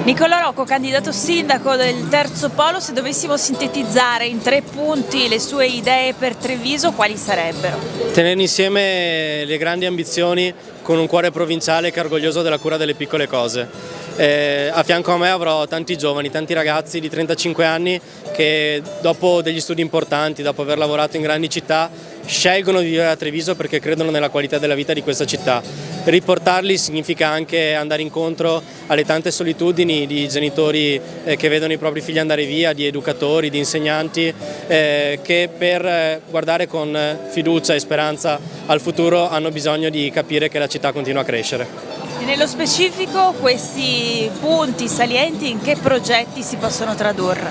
Nicola Rocco, candidato sindaco del Terzo Polo, se dovessimo sintetizzare in 3 punti le sue idee per Treviso, quali sarebbero? Tenere insieme le grandi ambizioni con un cuore provinciale che è orgoglioso della cura delle piccole cose. A fianco a me avrò tanti giovani, tanti ragazzi di 35 anni che dopo degli studi importanti, dopo aver lavorato in grandi città, scelgono di vivere a Treviso perché credono nella qualità della vita di questa città. Riportarli significa anche andare incontro alle tante solitudini di genitori che vedono i propri figli andare via, di educatori, di insegnanti che per guardare con fiducia e speranza al futuro hanno bisogno di capire che la città continua a crescere. E nello specifico questi punti salienti in che progetti si possono tradurre?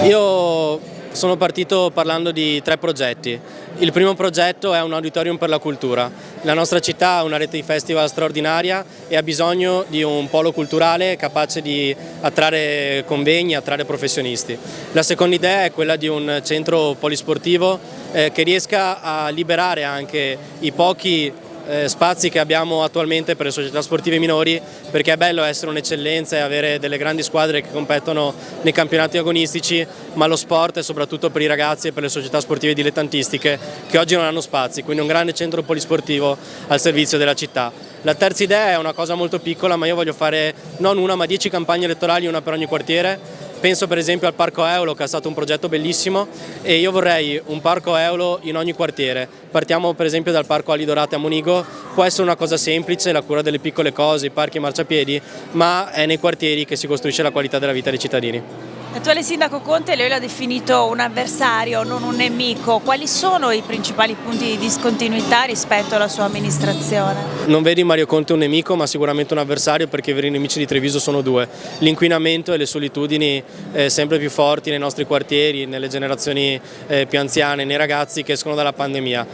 Io sono partito parlando di 3 progetti. Il primo progetto è un auditorium per la cultura. La nostra città ha una rete di festival straordinaria e ha bisogno di un polo culturale capace di attrarre convegni, attrarre professionisti. La seconda idea è quella di un centro polisportivo che riesca a liberare anche i pochi spazi che abbiamo attualmente per le società sportive minori, perché è bello essere un'eccellenza e avere delle grandi squadre che competono nei campionati agonistici, ma lo sport è soprattutto per i ragazzi e per le società sportive dilettantistiche che oggi non hanno spazi, quindi un grande centro polisportivo al servizio della città. La terza idea è una cosa molto piccola, ma io voglio fare non una ma 10 campagne elettorali, una per ogni quartiere. Penso per esempio al Parco Eolo, che è stato un progetto bellissimo, e io vorrei un Parco Eolo in ogni quartiere. Partiamo per esempio dal Parco Ali Dorate a Monigo, può essere una cosa semplice, la cura delle piccole cose, i parchi e i marciapiedi, ma è nei quartieri che si costruisce la qualità della vita dei cittadini. L'attuale sindaco Conte lei l'ha definito un avversario, non un nemico. Quali sono i principali punti di discontinuità rispetto alla sua amministrazione? Non vedo in Mario Conte un nemico, ma sicuramente un avversario, perché i veri nemici di Treviso sono 2: l'inquinamento e le solitudini sempre più forti nei nostri quartieri, nelle generazioni più anziane, nei ragazzi che escono dalla pandemia.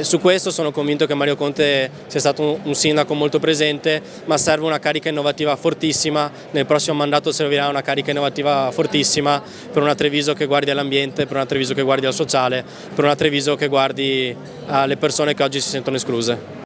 Su questo sono convinto che Mario Conte sia stato un sindaco molto presente, ma serve una carica innovativa fortissima. Nel prossimo mandato servirà una carica innovativa fortissima per una Treviso che guardi all'ambiente, per una Treviso che guardi al sociale, per una Treviso che guardi alle persone che oggi si sentono escluse.